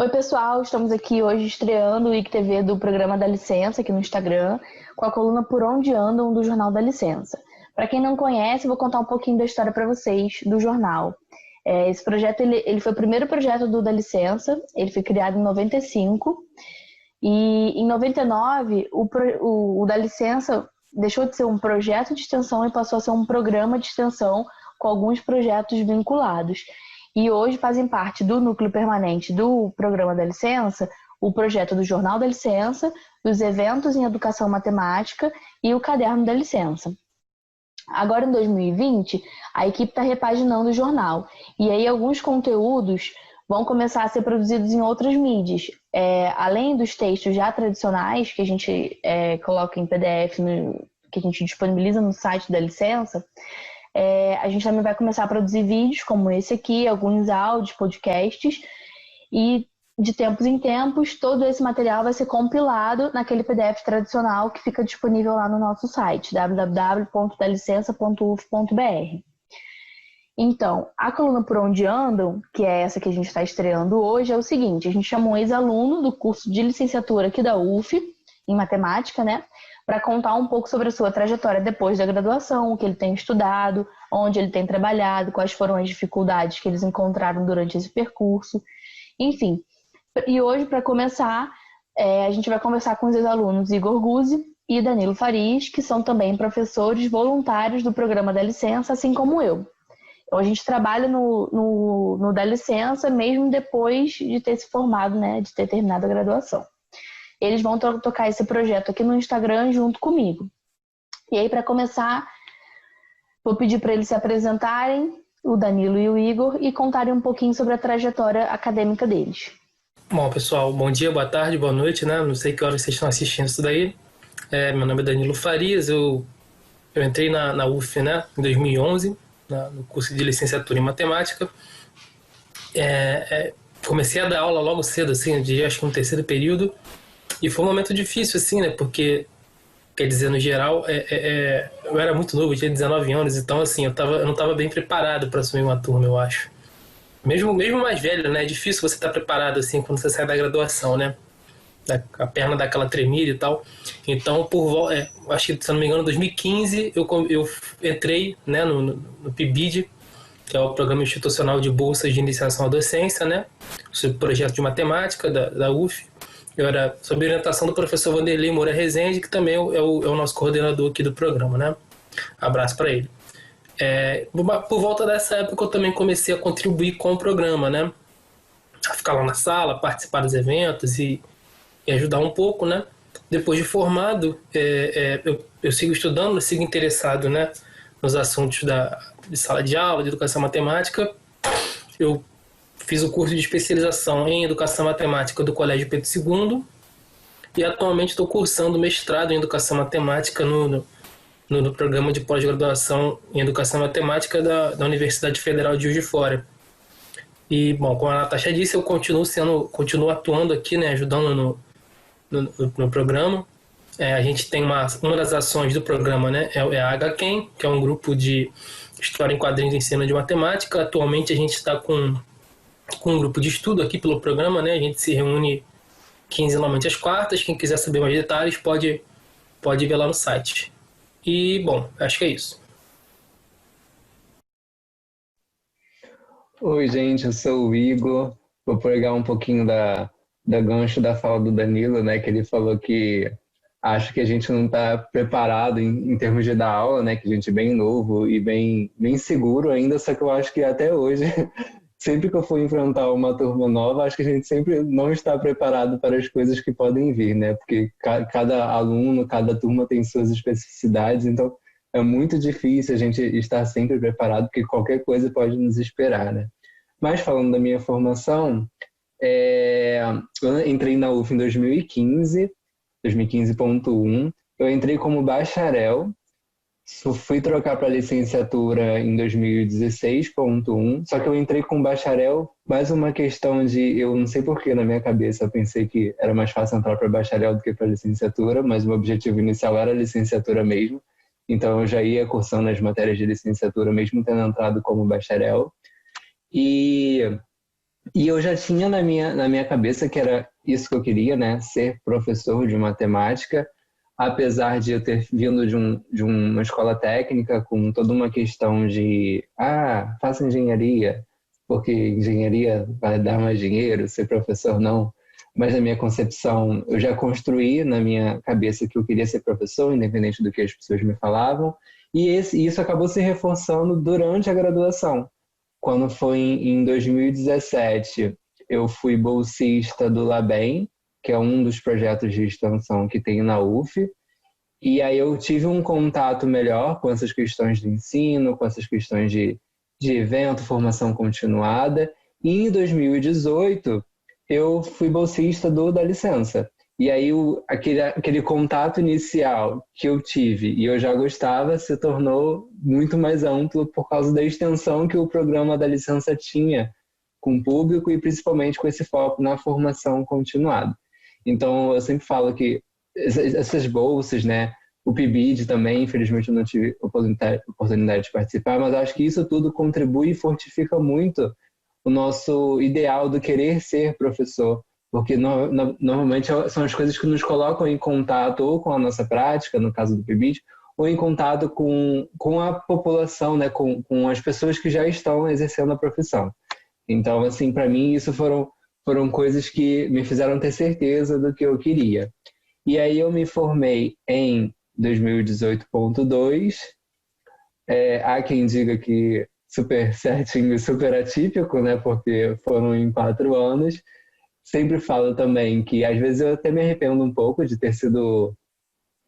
Oi, pessoal, estamos aqui hoje estreando o IGTV do programa da Licença aqui no Instagram, com a coluna Por Onde Andam do Jornal da Licença. Para quem não conhece, vou contar um pouquinho da história para vocês do jornal. Esse projeto ele foi o primeiro projeto do da Licença, ele foi criado em 95 e em 99 o da Licença deixou de ser um projeto de extensão e passou a ser um programa de extensão com alguns projetos vinculados. E hoje fazem parte do núcleo permanente do programa da Licença o projeto do Jornal da Licença, os eventos em educação matemática e o caderno da Licença. Agora, em 2020, a equipe está repaginando o jornal. E aí alguns conteúdos vão começar a ser produzidos em outras mídias. Além dos textos já tradicionais, que a gente coloca em PDF, que a gente disponibiliza no site da Licença, a gente também vai começar a produzir vídeos como esse aqui, alguns áudios, podcasts, e de tempos em tempos todo esse material vai ser compilado naquele PDF tradicional que fica disponível lá no nosso site, www.dalicença.uf.br. Então, a coluna Por Onde Andam, que é essa que a gente está estreando hoje, é o seguinte: a gente chamou um ex-aluno do curso de licenciatura aqui da UF, em matemática, né? Para contar um pouco sobre a sua trajetória depois da graduação, o que ele tem estudado, onde ele tem trabalhado, quais foram as dificuldades que eles encontraram durante esse percurso, enfim. E hoje, para começar, a gente vai conversar com os ex-alunos Igor Guzzi e Danilo Farias, que são também professores voluntários do programa da Licença, assim como eu. Então, a gente trabalha no da Licença mesmo depois de ter se formado, né, de ter terminado a graduação. Eles vão tocar esse projeto aqui no Instagram junto comigo. E aí, para começar, vou pedir para eles se apresentarem, o Danilo e o Igor, e contarem um pouquinho sobre a trajetória acadêmica deles. Bom, pessoal, bom dia, boa tarde, boa noite, né? Não sei que horas vocês estão assistindo isso daí. Meu nome é Danilo Farias, eu entrei na UF, né, em 2011, no curso de licenciatura em matemática. Comecei a dar aula logo cedo, assim, acho que no terceiro período. E foi um momento difícil, assim, né? Porque, quer dizer, no geral, eu era muito novo, eu tinha 19 anos, então, assim, eu não estava bem preparado para assumir uma turma, eu acho. Mesmo mais velho, né? É difícil você estar preparado, assim, quando você sai da graduação, né? A perna dá aquela tremida e tal. Então, acho que, se não me engano, em 2015, eu entrei, né, no PIBID, que é o Programa Institucional de Bolsas de Iniciação à Docência, né? O projeto de matemática da UF. Eu era sob orientação do professor Vanderlei Moura Rezende, que também é o nosso coordenador aqui do programa, né? Abraço para ele. Por volta dessa época eu também comecei a contribuir com o programa, né? A ficar lá na sala, participar dos eventos e ajudar um pouco, né? Depois de formado, eu sigo estudando, sigo interessado, né, nos assuntos de sala de aula, de educação matemática. Eu fiz o curso de especialização em Educação Matemática do Colégio Pedro II e atualmente estou cursando mestrado em Educação Matemática no programa de pós-graduação em Educação Matemática da Universidade Federal de Juiz de Fora. E, bom, como a Natasha disse, eu continuo atuando aqui, né, ajudando no programa. A gente tem uma das ações do programa, né, é a HQuem, que é um grupo de história em quadrinhos e ensino de matemática. Atualmente a gente está com um grupo de estudo aqui pelo programa, né? A gente se reúne quinzenalmente às quartas. Quem quiser saber mais detalhes pode ver lá no site. E, bom, acho que é isso. Oi, gente, eu sou o Igor. Vou pegar um pouquinho da gancho da fala do Danilo, né? Que ele falou que acho que a gente não está preparado em termos de dar aula, né? Que a gente é bem novo e bem seguro ainda, só que eu acho que até hoje sempre que eu for enfrentar uma turma nova, acho que a gente sempre não está preparado para as coisas que podem vir, né? Porque cada aluno, cada turma tem suas especificidades, então é muito difícil a gente estar sempre preparado, porque qualquer coisa pode nos esperar, né? Mas falando da minha formação, eu entrei na UF em 2015, 2015.1, eu entrei como bacharel. Fui trocar para licenciatura em 2016.1, só que eu entrei com bacharel, mais uma questão de, eu não sei porquê na minha cabeça, eu pensei que era mais fácil entrar para bacharel do que para licenciatura, mas o meu objetivo inicial era licenciatura mesmo, então eu já ia cursando as matérias de licenciatura mesmo tendo entrado como bacharel. E E eu já tinha na minha cabeça que era isso que eu queria, né? Ser professor de matemática, apesar de eu ter vindo de uma escola técnica com toda uma questão de, faça engenharia, porque engenharia vai dar mais dinheiro, ser professor não. Mas na minha concepção, eu já construí na minha cabeça que eu queria ser professor, independente do que as pessoas me falavam, e isso acabou se reforçando durante a graduação. Quando foi em 2017, eu fui bolsista do LABEM, que é um dos projetos de extensão que tem na UF, e aí eu tive um contato melhor com essas questões de ensino, com essas questões de evento, formação continuada, e em 2018 eu fui bolsista do Dá Licença. E aí aquele contato inicial que eu tive e eu já gostava se tornou muito mais amplo por causa da extensão que o programa da licença tinha com o público e principalmente com esse foco na formação continuada. Então eu sempre falo que essas bolsas, né, o PIBID também, infelizmente eu não tive oportunidade de participar, mas acho que isso tudo contribui e fortifica muito o nosso ideal do querer ser professor, porque normalmente são as coisas que nos colocam em contato ou com a nossa prática, no caso do PIBID, ou em contato com a população, né, com as pessoas que já estão exercendo a profissão. Então, assim, para mim, isso foram coisas que me fizeram ter certeza do que eu queria. E aí eu me formei em 2018.2. Há quem diga que super certinho e super atípico, né, porque foram em 4 anos. Sempre falo também que às vezes eu até me arrependo um pouco de ter sido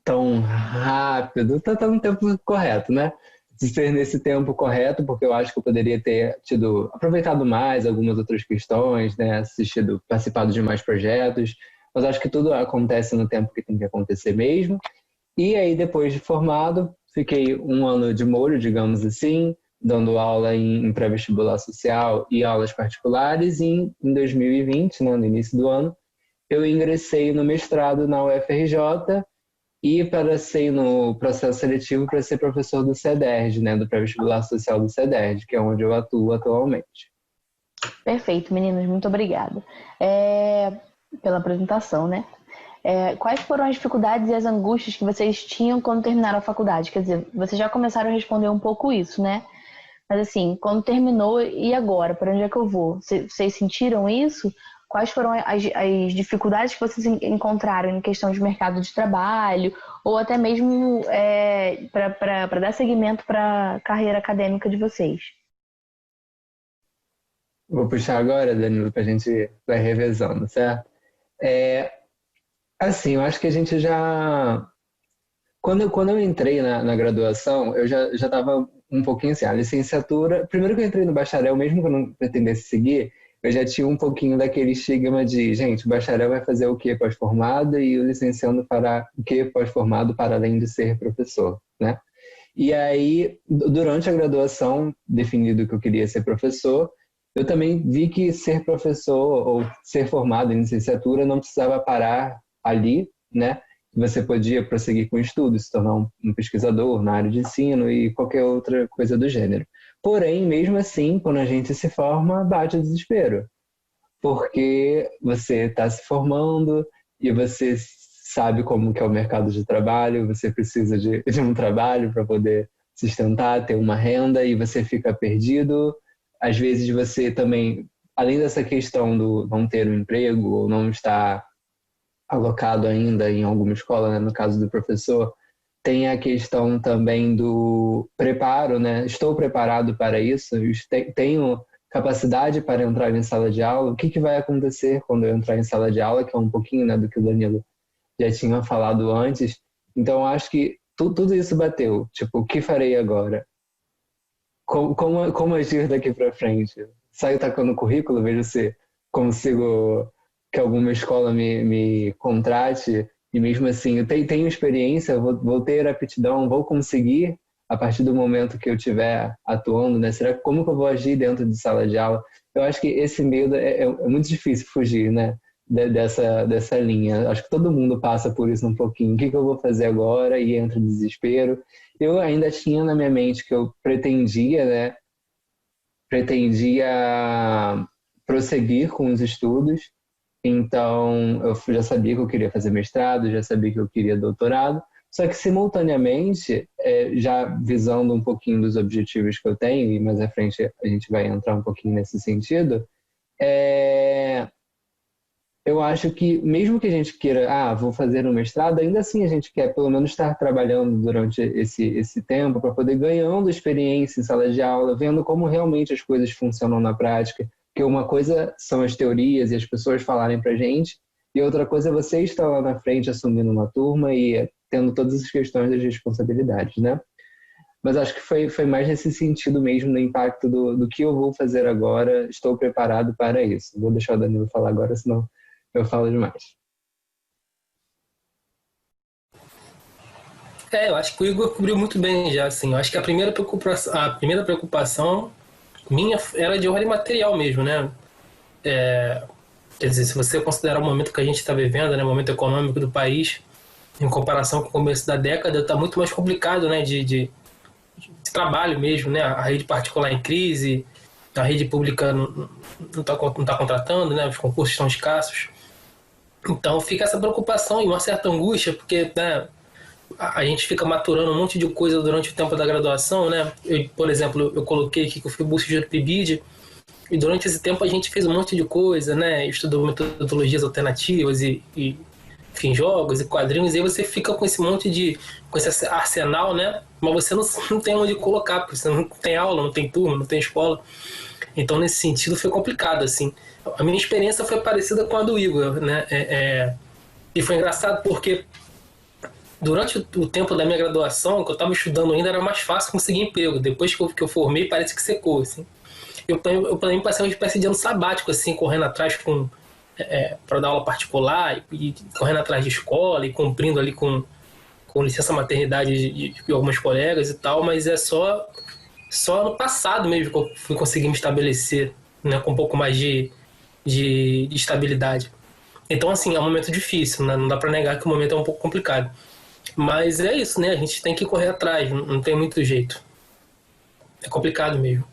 tão rápido, tá no tempo correto, né? De ser nesse tempo correto, porque eu acho que eu poderia ter aproveitado mais algumas outras questões, né? Participado de mais projetos, mas acho que tudo acontece no tempo que tem que acontecer mesmo. E aí, depois de formado, fiquei um ano de molho, digamos assim, dando aula em pré-vestibular social e aulas particulares. E em 2020, né, no início do ano, eu ingressei no mestrado na UFRJ e passei no processo seletivo para ser professor do CEDERJ, né, do pré-vestibular social do CEDERJ, que é onde eu atuo atualmente. Perfeito, meninas, muito obrigada pela apresentação, né? Quais foram as dificuldades e as angústias que vocês tinham quando terminaram a faculdade? Quer dizer, vocês já começaram a responder um pouco isso, né? Mas assim, quando terminou, e agora? Para onde é que eu vou? Vocês sentiram isso? Quais foram as dificuldades que vocês encontraram em questão de mercado de trabalho? Ou até mesmo para dar seguimento para a carreira acadêmica de vocês? Vou puxar agora, Danilo, para a gente vai revezando, certo? Assim, eu acho que a gente já... Quando eu entrei na graduação, eu já estava um pouquinho assim, a licenciatura... Primeiro que eu entrei no bacharel, mesmo que eu não pretendesse seguir, eu já tinha um pouquinho daquele estigma de, gente, o bacharel vai fazer o quê pós-formado e o licenciando para o quê pós-formado para além de ser professor, né? E aí, durante a graduação, definido que eu queria ser professor, eu também vi que ser professor ou ser formado em licenciatura não precisava parar ali, né? Você podia prosseguir com estudos, se tornar um pesquisador na área de ensino e qualquer outra coisa do gênero. Porém, mesmo assim, quando a gente se forma, bate o desespero, porque você está se formando e você sabe como que é o mercado de trabalho, você precisa de um trabalho para poder sustentar, ter uma renda e você fica perdido. Às vezes você também, além dessa questão do não ter um emprego ou não estar alocado ainda em alguma escola, né, no caso do professor, tem a questão também do preparo, né? Estou preparado para isso? Tenho capacidade para entrar em sala de aula? O que vai acontecer quando eu entrar em sala de aula? Que é um pouquinho, né, do que o Danilo já tinha falado antes. Então, acho que tudo isso bateu. Tipo, o que farei agora? Como agir daqui para frente? Saio tacando currículo, vejo se consigo que alguma escola me contrate e mesmo assim, eu tenho experiência, vou ter aptidão, vou conseguir a partir do momento que eu estiver atuando, né? Como que eu vou agir dentro de sala de aula? Eu acho que esse medo é muito difícil fugir, né? Dessa linha. Acho que todo mundo passa por isso um pouquinho. O que eu vou fazer agora? E entra o desespero. Eu ainda tinha na minha mente que eu pretendia, né? Pretendia prosseguir com os estudos. Então, eu já sabia que eu queria fazer mestrado, já sabia que eu queria doutorado, só que simultaneamente, já visando um pouquinho dos objetivos que eu tenho, e mais à frente a gente vai entrar um pouquinho nesse sentido, eu acho que mesmo que a gente queira, vou fazer um mestrado, ainda assim a gente quer pelo menos estar trabalhando durante esse tempo para poder ganhando experiência em sala de aula, vendo como realmente as coisas funcionam na prática. Porque uma coisa são as teorias e as pessoas falarem para a gente, e outra coisa é você estar lá na frente assumindo uma turma e tendo todas as questões das responsabilidades, né? Mas acho que foi mais nesse sentido mesmo, no impacto do que eu vou fazer agora, estou preparado para isso. Vou deixar o Danilo falar agora, senão eu falo demais. Eu acho que o Igor cobriu muito bem já, assim. Eu acho que a primeira preocupação minha era de ordem material mesmo, né? Quer dizer, se você considerar o momento que a gente está vivendo, né, o momento econômico do país, em comparação com o começo da década, está muito mais complicado, né, de trabalho mesmo, né? A rede particular em crise, a rede pública não tá contratando, né? Os concursos estão escassos. Então fica essa preocupação e uma certa angústia, porque, né, a gente fica maturando um monte de coisa durante o tempo da graduação, né? Por exemplo, eu coloquei aqui que eu fui bolsista do PIBID, e durante esse tempo a gente fez um monte de coisa, né? Estudou metodologias alternativas enfim, jogos e quadrinhos, e aí você fica com com esse arsenal, né? Mas você não tem onde colocar, porque você não tem aula, não tem turma, não tem escola. Então, nesse sentido, foi complicado, assim. A minha experiência foi parecida com a do Igor, né? E foi engraçado porque durante o tempo da minha graduação, que eu estava estudando ainda, era mais fácil conseguir emprego. Depois que eu formei, parece que secou, assim. Eu também passei uma espécie de ano sabático, assim, correndo atrás para dar aula particular e correndo atrás de escola e cumprindo ali com licença maternidade de alguns colegas e tal, mas só ano passado mesmo que eu fui conseguir me estabelecer, né, com um pouco mais de estabilidade. Então, assim, é um momento difícil, né? Não dá para negar que o momento é um pouco complicado. Mas é isso, né? A gente tem que correr atrás, não tem muito jeito. É complicado mesmo.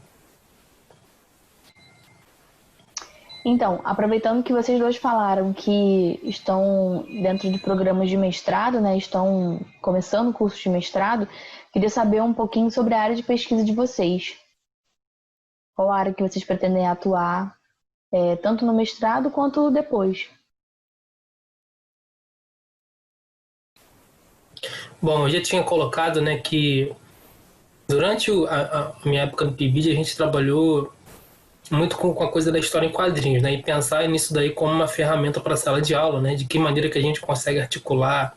Então, aproveitando que vocês dois falaram que estão dentro de programas de mestrado, né? Estão começando o curso de mestrado, queria saber um pouquinho sobre a área de pesquisa de vocês. Qual a área que vocês pretendem atuar, tanto no mestrado quanto depois? Bom, eu já tinha colocado, né, que durante a minha época no PIBID a gente trabalhou muito com a coisa da história em quadrinhos, né, e pensar nisso daí como uma ferramenta para a sala de aula, né, de que maneira que a gente consegue articular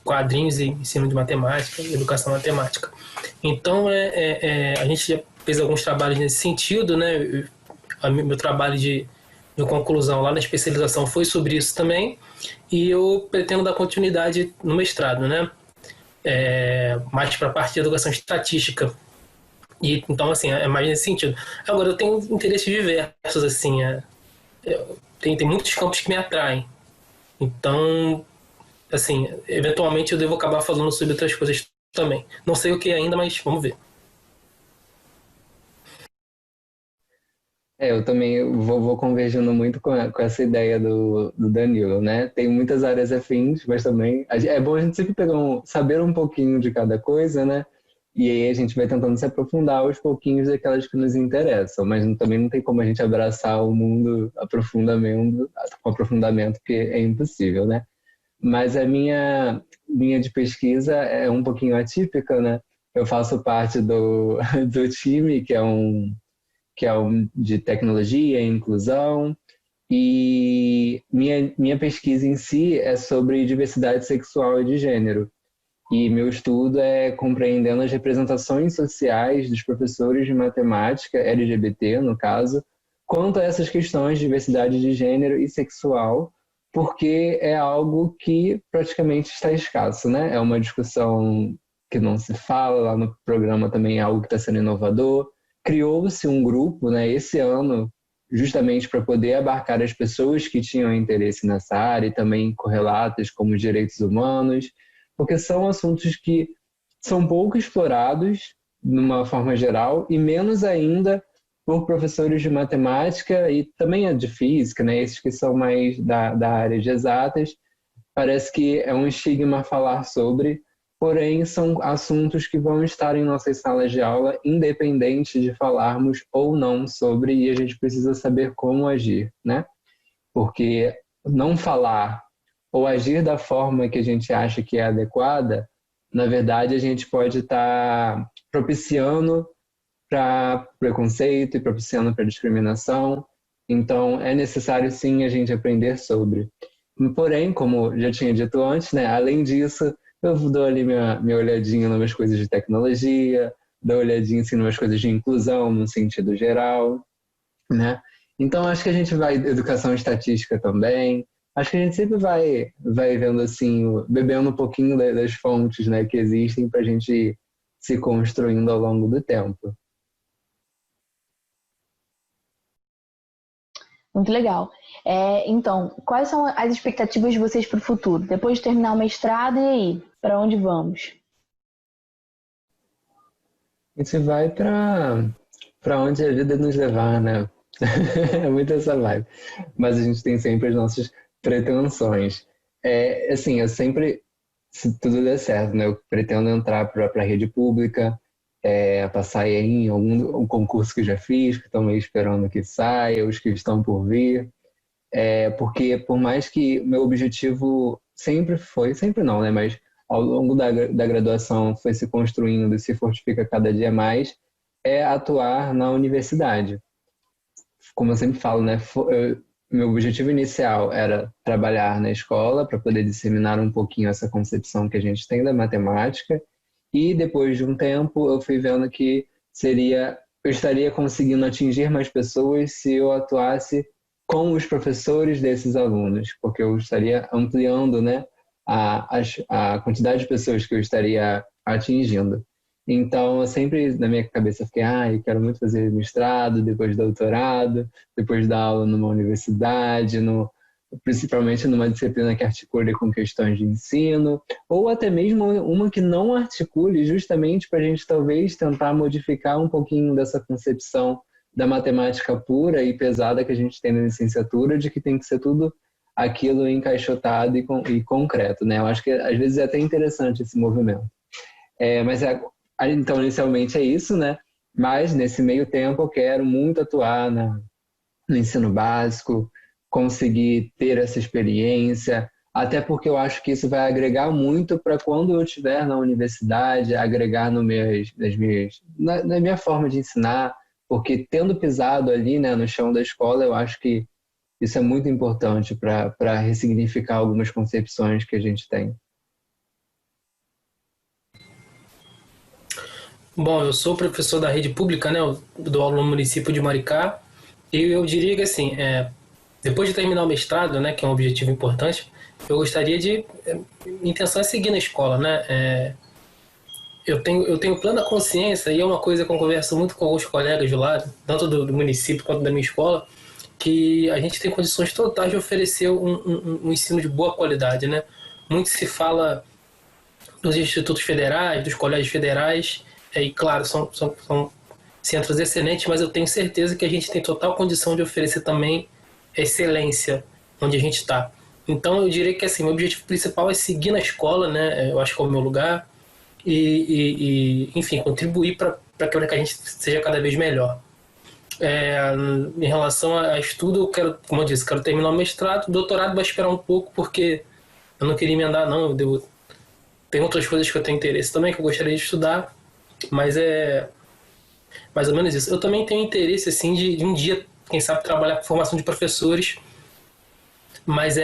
quadrinhos e ensino de matemática, educação matemática. Então, a gente já fez alguns trabalhos nesse sentido, né, meu trabalho de conclusão lá na especialização foi sobre isso também, e eu pretendo dar continuidade no mestrado, né, mais para a parte de educação estatística. E, então, assim, é mais nesse sentido. Agora, eu tenho interesses diversos, assim, tem muitos campos que me atraem. Então, assim, eventualmente eu devo acabar falando sobre outras coisas também. Não sei o que ainda, mas vamos ver. Eu também vou convergindo muito com essa ideia do Danilo, né? Tem muitas áreas afins, mas também é bom a gente sempre saber um pouquinho de cada coisa, né? E aí a gente vai tentando se aprofundar aos pouquinhos daquelas que nos interessam, mas também não tem como a gente abraçar o mundo com aprofundamento, porque é impossível, né? Mas a minha linha de pesquisa é um pouquinho atípica, né? Eu faço parte do time, que é um de tecnologia e inclusão, e minha pesquisa em si é sobre diversidade sexual e de gênero. E meu estudo é compreendendo as representações sociais dos professores de matemática, LGBT no caso, quanto a essas questões de diversidade de gênero e sexual, porque é algo que praticamente está escasso, né? É uma discussão que não se fala, lá no programa também é algo que está sendo inovador. Criou-se um grupo, né, esse ano, justamente para poder abarcar as pessoas que tinham interesse nessa área e também correlatas como os direitos humanos, porque são assuntos que são pouco explorados, de uma forma geral, e menos ainda por professores de matemática e também a de física, né? Esses que são mais da área de exatas. Parece que é um estigma falar sobre, porém são assuntos que vão estar em nossas salas de aula, independente de falarmos ou não sobre, e a gente precisa saber como agir, né? Porque não falar ou agir da forma que a gente acha que é adequada, na verdade a gente pode estar propiciando para preconceito e propiciando para discriminação. Então é necessário sim a gente aprender sobre. Porém, como já tinha dito antes, né, além disso, eu dou ali minha olhadinha em umas coisas de tecnologia, dou olhadinha assim, em umas coisas de inclusão no sentido geral, né? Então acho que a gente vai educação estatística também. Acho que a gente sempre vai vendo assim, bebendo um pouquinho das fontes, né, que existem para a gente ir se construindo ao longo do tempo. Muito legal. Então, quais são as expectativas de vocês para o futuro? Depois de terminar o mestrado, e aí? Para onde vamos? A gente vai para onde a vida nos levar, né? É muito essa vibe. Mas a gente tem sempre as nossas pretensões. Assim, eu sempre, se tudo der certo, né? Eu pretendo entrar para a rede pública, passar aí em algum concurso que eu já fiz, que estão meio esperando que saia, os que estão por vir. Porque por mais que meu objetivo sempre foi, sempre não, né? Mas ao longo da graduação foi se construindo e se fortifica cada dia mais, é atuar na universidade. Como eu sempre falo, né? Meu objetivo inicial era trabalhar na escola para poder disseminar um pouquinho essa concepção que a gente tem da matemática, e depois de um tempo eu fui vendo que eu estaria conseguindo atingir mais pessoas se eu atuasse com os professores desses alunos, porque eu estaria ampliando, né, a quantidade de pessoas que eu estaria atingindo. Então, eu sempre na minha cabeça fiquei, eu quero muito fazer mestrado, depois doutorado, depois dar aula numa universidade, principalmente numa disciplina que articule com questões de ensino, ou até mesmo uma que não articule, justamente para a gente talvez tentar modificar um pouquinho dessa concepção da matemática pura e pesada que a gente tem na licenciatura, de que tem que ser tudo aquilo encaixotado e concreto, né? Eu acho que às vezes é até interessante esse movimento. Então, inicialmente é isso, né? Mas nesse meio tempo eu quero muito atuar no ensino básico, conseguir ter essa experiência, até porque eu acho que isso vai agregar muito para quando eu estiver na universidade, agregar na minha forma de ensinar, porque tendo pisado ali, né, no chão da escola, eu acho que isso é muito importante para ressignificar algumas concepções que a gente tem. Bom, eu sou professor da rede pública, né? Eu dou aula no município de Maricá. E eu diria que, assim, depois de terminar o mestrado, né, que é um objetivo importante, eu gostaria de... Minha intenção é seguir na escola, né? Eu tenho plena consciência, e é uma coisa que eu converso muito com alguns colegas de lá, tanto do município quanto da minha escola, que a gente tem condições totais de oferecer um ensino de boa qualidade, né? Muito se fala dos institutos federais, dos colégios federais, e claro, são centros excelentes, mas eu tenho certeza que a gente tem total condição de oferecer também excelência onde a gente está. Então eu diria que assim, meu objetivo principal é seguir na escola, né? Eu acho que é o meu lugar, enfim, contribuir para que a gente seja cada vez melhor. Em relação a estudo, eu quero, como eu disse, quero terminar o mestrado. O doutorado vai esperar um pouco, porque eu não queria emendar, não. Tem outras coisas que eu tenho interesse também, que eu gostaria de estudar, mas é mais ou menos isso. Eu também tenho interesse, assim, de um dia, quem sabe, trabalhar com formação de professores, mas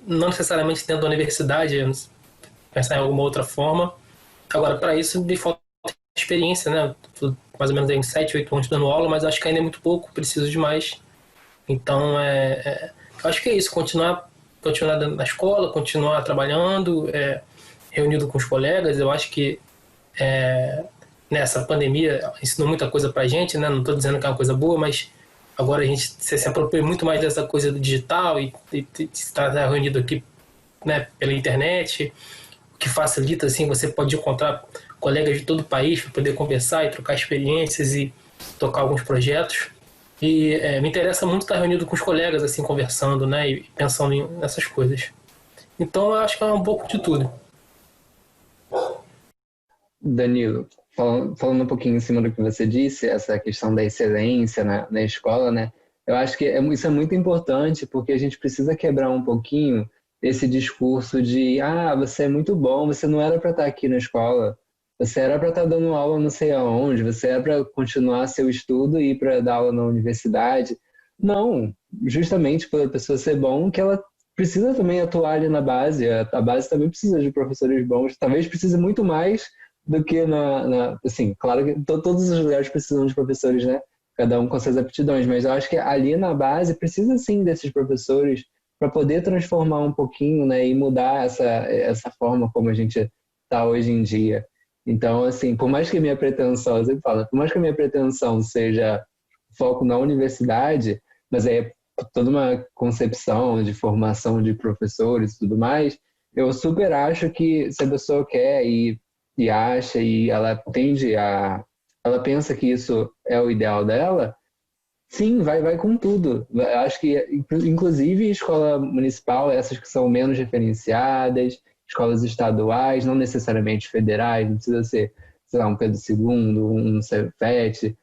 não necessariamente dentro da universidade, pensar em alguma outra forma. Agora, para isso, me falta experiência, né? Tô mais ou menos em 7, 8 anos dando aula, mas acho que ainda é muito pouco, preciso de mais. Então, acho que é isso, continuar na escola, continuar trabalhando, reunido com os colegas. Eu acho que nessa pandemia ensinou muita coisa pra gente, né? Não estou dizendo que é uma coisa boa, mas agora a gente se apropria muito mais dessa coisa do digital e estar reunido aqui, né, pela internet, o que facilita, assim, você pode encontrar colegas de todo o país para poder conversar e trocar experiências e tocar alguns projetos. E me interessa muito estar reunido com os colegas, assim, conversando, né? E pensando nessas coisas. Então, eu acho que é um pouco de tudo. Danilo, falando um pouquinho em cima do que você disse, essa questão da excelência na escola, né? Eu acho que isso é muito importante porque a gente precisa quebrar um pouquinho esse discurso de você é muito bom, você não era para estar aqui na escola, você era para estar dando aula não sei aonde, você era para continuar seu estudo e ir para dar aula na universidade. Não, justamente pela pessoa ser bom, que ela precisa também atuar ali na base, a base também precisa de professores bons, talvez precise muito mais do que assim, claro que todos os lugares precisam de professores, né? Cada um com suas aptidões, mas eu acho que ali na base precisa sim desses professores para poder transformar um pouquinho, né, e mudar essa forma como a gente está hoje em dia. Então, assim, por mais que a minha pretensão, eu sempre falo, por mais que a minha pretensão seja foco na universidade, mas é toda uma concepção de formação de professores e tudo mais, eu super acho que se a pessoa quer e acha e ela ela pensa que isso é o ideal dela, sim, vai com tudo. Eu acho que, inclusive, escola municipal, essas que são menos referenciadas, escolas estaduais, não necessariamente federais, não precisa ser, sei lá, um Pedro II, um Cefet,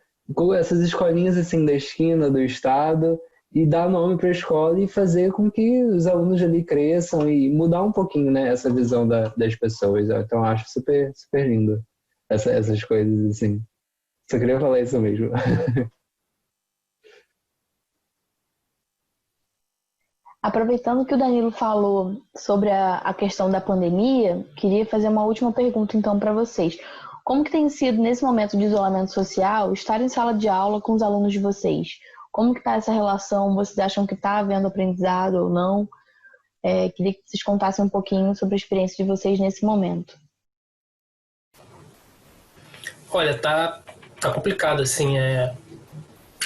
essas escolinhas assim da esquina do estado e dar nome para a escola e fazer com que os alunos ali cresçam e mudar um pouquinho, né, essa visão das pessoas. Então, eu acho super, super lindo essas coisas assim. Só queria falar isso mesmo. Aproveitando que o Danilo falou sobre a questão da pandemia, queria fazer uma última pergunta então para vocês. Como que tem sido nesse momento de isolamento social estar em sala de aula com os alunos de vocês? Como que está essa relação? Vocês acham que está havendo aprendizado ou não? Queria que vocês contassem um pouquinho sobre a experiência de vocês nesse momento. Olha, tá complicado, assim,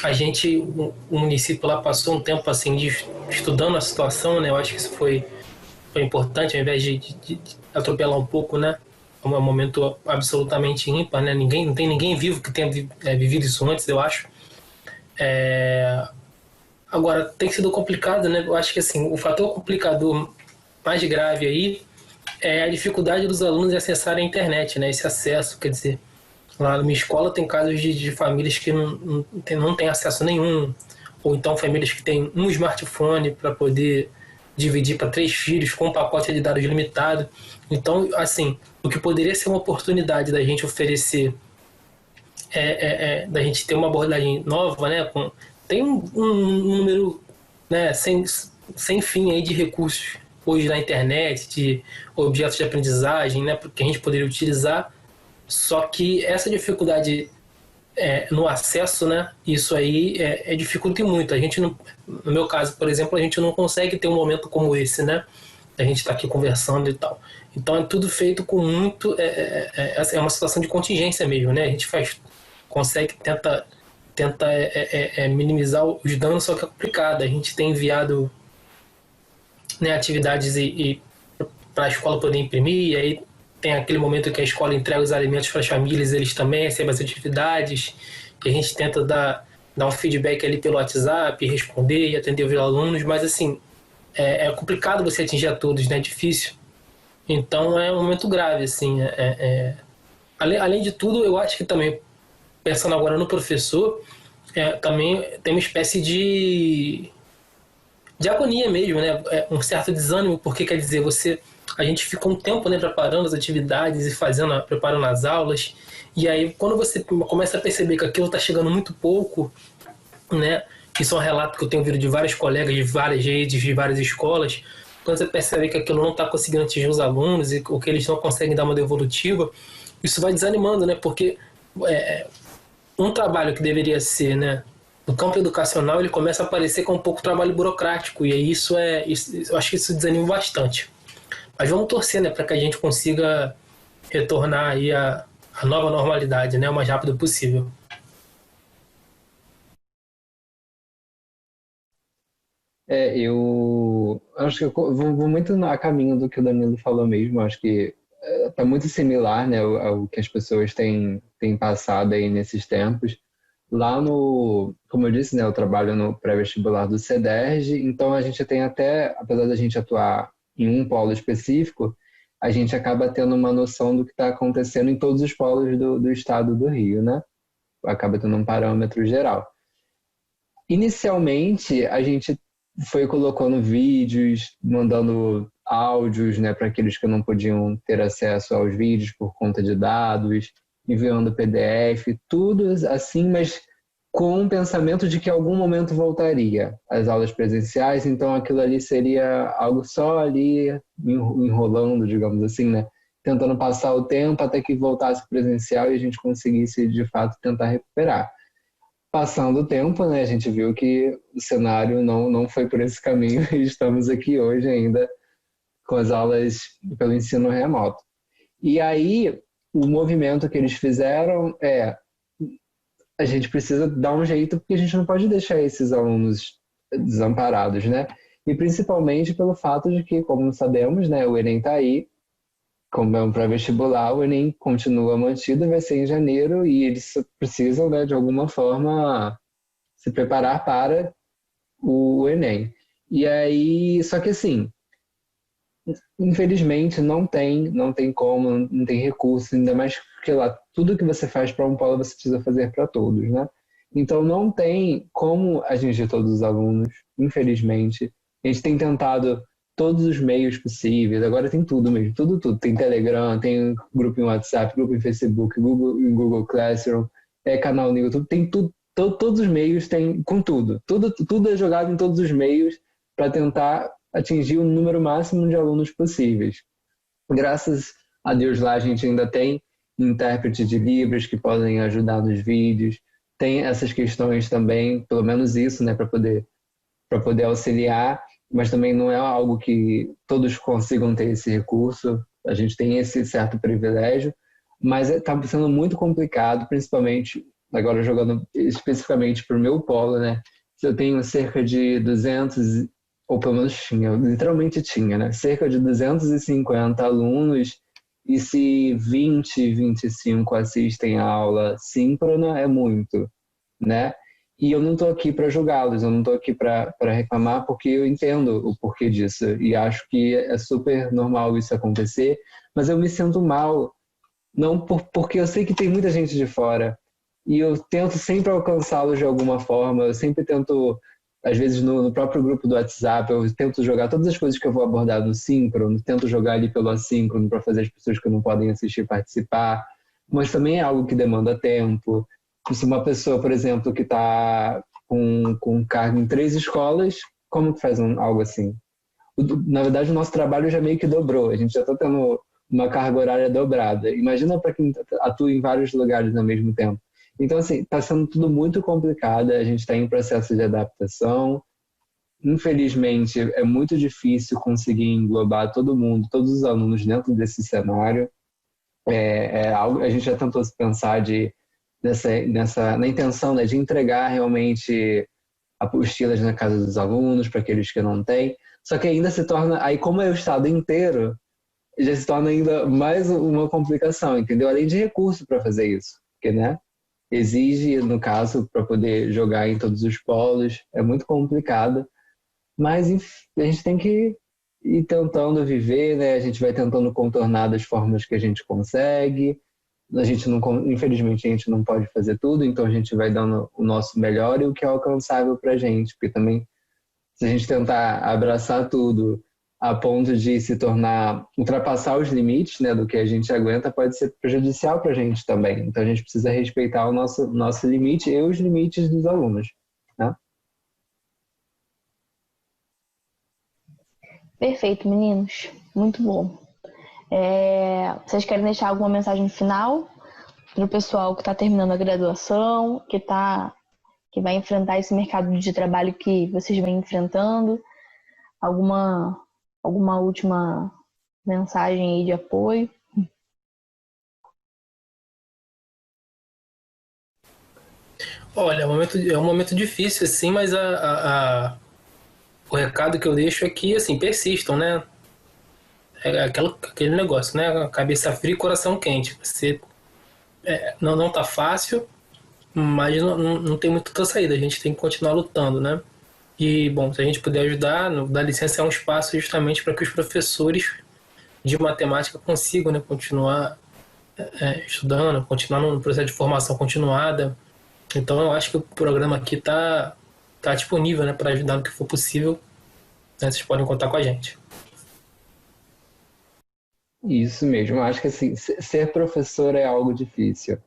a gente, o município lá passou um tempo, assim, estudando a situação, né, eu acho que isso foi importante, ao invés de atropelar um pouco, né, é um momento absolutamente ímpar, né, não tem ninguém vivo que tenha vivido isso antes, eu acho. Agora, tem sido complicado, né, eu acho que, assim, o fator complicador mais grave aí é a dificuldade dos alunos de acessarem a internet, né, esse acesso, quer dizer, lá na minha escola tem casos de famílias que não têm acesso nenhum, ou então famílias que têm um smartphone para poder dividir para 3 filhos com um pacote de dados limitado. Então, assim, o que poderia ser uma oportunidade da gente oferecer, da gente ter uma abordagem nova, né? Tem um número, né, sem fim aí de recursos hoje na internet, de objetos de aprendizagem, né, que a gente poderia utilizar. Só que essa dificuldade no acesso, né, isso aí dificulta muito. A gente não, no meu caso, por exemplo, a gente não consegue ter um momento como esse, né? A gente está aqui conversando e tal. Então é tudo feito com muito. É uma situação de contingência mesmo, né? A gente tenta minimizar os danos, só que é complicado. A gente tem enviado, né, atividades para a escola poder imprimir, e aí tem aquele momento que a escola entrega os alimentos para as famílias, eles também recebem as atividades, e a gente tenta dar um feedback ali pelo WhatsApp, responder e atender os alunos, mas assim, é complicado você atingir a todos, né? É difícil. Então é um momento grave, assim. Além de tudo, eu acho que também, pensando agora no professor, também tem uma espécie de agonia mesmo, né? Um certo desânimo, porque quer dizer, a gente fica um tempo, né, preparando as atividades e preparando as aulas, e aí quando você começa a perceber que aquilo está chegando muito pouco, né? Isso é um relato que eu tenho ouvido de vários colegas, de várias redes, de várias escolas. Quando você percebe que aquilo não está conseguindo atingir os alunos ou que eles não conseguem dar uma devolutiva, isso vai desanimando, né? Porque um trabalho que deveria ser, né, no campo educacional, ele começa a parecer com um pouco trabalho burocrático, e aí eu acho que isso desanima bastante. Mas vamos torcer, né, para que a gente consiga retornar aí a nova normalidade, né, o mais rápido possível. Eu acho que eu vou muito a caminho do que o Danilo falou mesmo. Acho que está muito similar, né, ao que as pessoas têm passado aí nesses tempos. lá no, como eu disse, né, eu trabalho no pré-vestibular do CEDERJ, então a gente tem até, apesar da gente atuar em um polo específico, a gente acaba tendo uma noção do que está acontecendo em todos os polos do estado do Rio, né? Acaba tendo um parâmetro geral. Inicialmente, a gente foi colocando vídeos, mandando áudios, né, para aqueles que não podiam ter acesso aos vídeos por conta de dados, enviando PDF, tudo assim, mas com o pensamento de que em algum momento voltaria às aulas presenciais, então aquilo ali seria algo só ali enrolando, digamos assim, né, tentando passar o tempo até que voltasse presencial e a gente conseguisse de fato tentar recuperar. Passando o tempo, né, a gente viu que o cenário não foi por esse caminho e estamos aqui hoje ainda com as aulas pelo ensino remoto. E aí, o movimento que eles fizeram é a gente precisa dar um jeito porque a gente não pode deixar esses alunos desamparados, né? E principalmente pelo fato de que, como sabemos, né, o Enem está aí, como é um pré-vestibular, o Enem continua mantido, vai ser em janeiro e eles precisam, né, de alguma forma se preparar para o Enem. E aí, só que assim, infelizmente não tem como, não tem recurso, ainda mais porque lá tudo que você faz para um polo você precisa fazer para todos, né? Então não tem como atingir todos os alunos, infelizmente. A gente tem tentado todos os meios possíveis, agora tem tudo mesmo, tudo. Tem Telegram, tem grupo em WhatsApp, grupo em Facebook, Google Classroom, canal no YouTube, tem tudo, todos os meios tem com tudo. Tudo é jogado em todos os meios para tentar atingir o número máximo de alunos possíveis. Graças a Deus lá a gente ainda tem intérprete de Libras que podem ajudar nos vídeos, tem essas questões também, pelo menos isso, né, para poder auxiliar, mas também não é algo que todos consigam ter esse recurso, a gente tem esse certo privilégio, mas está sendo muito complicado, principalmente agora jogando especificamente para o meu polo, né? Eu tenho cerca de 200, ou pelo menos tinha, literalmente tinha, né? Cerca de 250 alunos, e se 20, 25 assistem a aula síncrona, é muito, né? E eu não estou aqui para julgá-los, eu não estou aqui para reclamar, porque eu entendo o porquê disso, e acho que é super normal isso acontecer, mas eu me sinto mal, não porque eu sei que tem muita gente de fora, e eu tento sempre alcançá-los de alguma forma, eu sempre tento, às vezes no próprio grupo do WhatsApp, eu tento jogar todas as coisas que eu vou abordar no síncrono, tento jogar ali pelo assíncrono para fazer as pessoas que não podem assistir participar, mas também é algo que demanda tempo. Se uma pessoa, por exemplo, que está com carga em 3 escolas, como que faz algo assim? Na verdade, o nosso trabalho já meio que dobrou, a gente já está tendo uma carga horária dobrada. Imagina para quem atua em vários lugares ao mesmo tempo. Então, assim, está sendo tudo muito complicado, a gente está em processo de adaptação. Infelizmente, é muito difícil conseguir englobar todo mundo, todos os alunos dentro desse cenário. Algo, a gente já tentou pensar na intenção, né, de entregar realmente apostilas na casa dos alunos, para aqueles que não têm. Só que ainda se torna, aí como é o estado inteiro, já se torna ainda mais uma complicação, entendeu? Além de recurso para fazer isso, porque, né? Exige, no caso, para poder jogar em todos os polos, é muito complicado, mas a gente tem que ir tentando viver, né? A gente vai tentando contornar das formas que a gente consegue, infelizmente a gente não pode fazer tudo, então a gente vai dando o nosso melhor e o que é alcançável para a gente, porque também se a gente tentar abraçar tudo a ponto de ultrapassar os limites, né, do que a gente aguenta, pode ser prejudicial para a gente também. Então a gente precisa respeitar o nosso limite e os limites dos alunos, né? Perfeito, meninos. Muito bom. Vocês querem deixar alguma mensagem final para o pessoal que está terminando a graduação, que vai enfrentar esse mercado de trabalho que vocês vêm enfrentando? Alguma última mensagem aí de apoio? Olha, é um momento difícil, assim, mas o recado que eu deixo é que, assim, persistam, né? É aquele negócio, né? Cabeça fria e coração quente. Você não tá fácil, mas não tem muita outra saída, a gente tem que continuar lutando, né? E, bom, se a gente puder ajudar, dar licença é um espaço justamente para que os professores de matemática consigam, né, continuar estudando, continuar no processo de formação continuada. Então, eu acho que o programa aqui tá disponível, né, para ajudar no que for possível. Né, vocês podem contar com a gente. Isso mesmo, eu acho que assim, ser professor é algo difícil.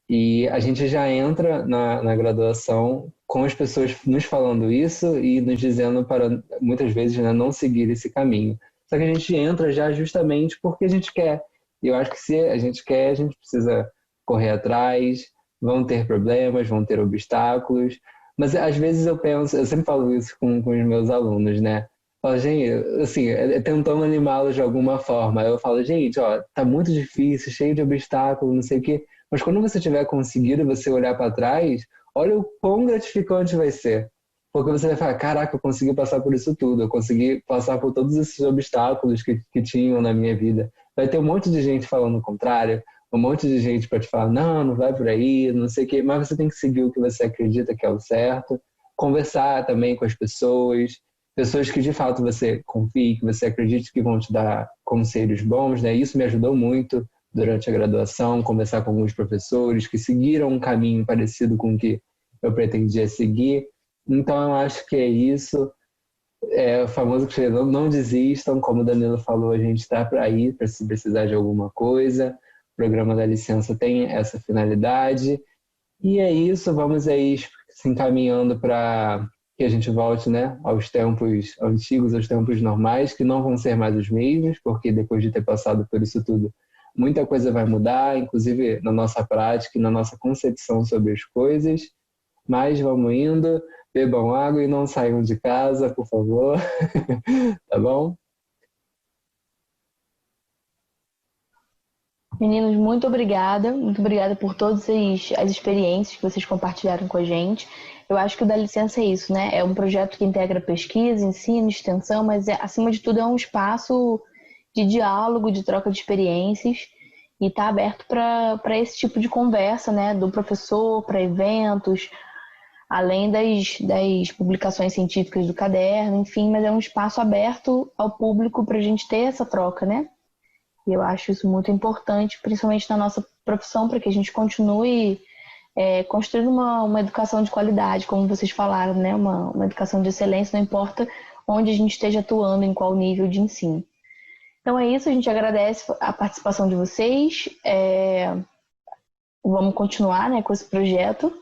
E a gente já entra na graduação com as pessoas nos falando isso e nos dizendo para, muitas vezes, né, não seguir esse caminho. Só que a gente entra já justamente porque a gente quer. E eu acho que se a gente quer, a gente precisa correr atrás, vão ter problemas, vão ter obstáculos. Mas às vezes eu penso, eu sempre falo isso com os meus alunos, né? Falo, gente, assim, tentando animá-los de alguma forma. Eu falo, gente, ó, tá muito difícil, cheio de obstáculos, não sei o quê. Mas quando você tiver conseguido e você olhar para trás, olha o quão gratificante vai ser. Porque você vai falar, caraca, eu consegui passar por isso tudo, eu consegui passar por todos esses obstáculos que tinham na minha vida. Vai ter um monte de gente falando o contrário, um monte de gente para te falar, não, não vai por aí, não sei o quê, mas você tem que seguir o que você acredita que é o certo, conversar também com as pessoas, pessoas que de fato você confie, que você acredite que vão te dar conselhos bons, né? Isso me ajudou muito durante a graduação, conversar com alguns professores que seguiram um caminho parecido com o que eu pretendia seguir. Então, eu acho que é isso. É o famoso que não desistam, como o Danilo falou, a gente está para ir, para se precisar de alguma coisa. O programa da licença tem essa finalidade. E é isso, vamos aí se encaminhando para que a gente volte, né, aos tempos antigos, aos tempos normais, que não vão ser mais os mesmos, porque depois de ter passado por isso tudo, muita coisa vai mudar, inclusive na nossa prática e na nossa concepção sobre as coisas. Mas vamos indo, bebam água e não saiam de casa, por favor. Tá bom? Meninos, muito obrigada por todas as experiências que vocês compartilharam com a gente. Eu acho que o Dá Licença é isso, né? É um projeto que integra pesquisa, ensino, extensão, mas acima de tudo é um espaço de diálogo, de troca de experiências e está aberto para esse tipo de conversa, né? Do professor, para eventos, além das publicações científicas do caderno, enfim, mas é um espaço aberto ao público para a gente ter essa troca, né? E eu acho isso muito importante, principalmente na nossa profissão, para que a gente continue construindo uma educação de qualidade, como vocês falaram, né? Uma educação de excelência, não importa onde a gente esteja atuando, em qual nível de ensino. Então é isso, a gente agradece a participação de vocês. Vamos continuar, né, com esse projeto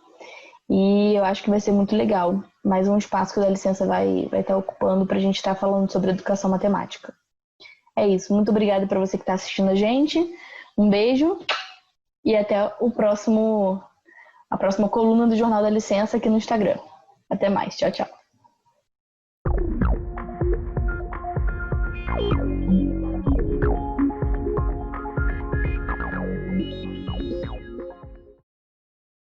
e eu acho que vai ser muito legal. Mais um espaço que o Dá Licença vai estar ocupando para a gente estar falando sobre educação matemática. É isso, muito obrigada para você que está assistindo a gente. Um beijo e até a próxima coluna do Jornal da Licença aqui no Instagram. Até mais, tchau, tchau.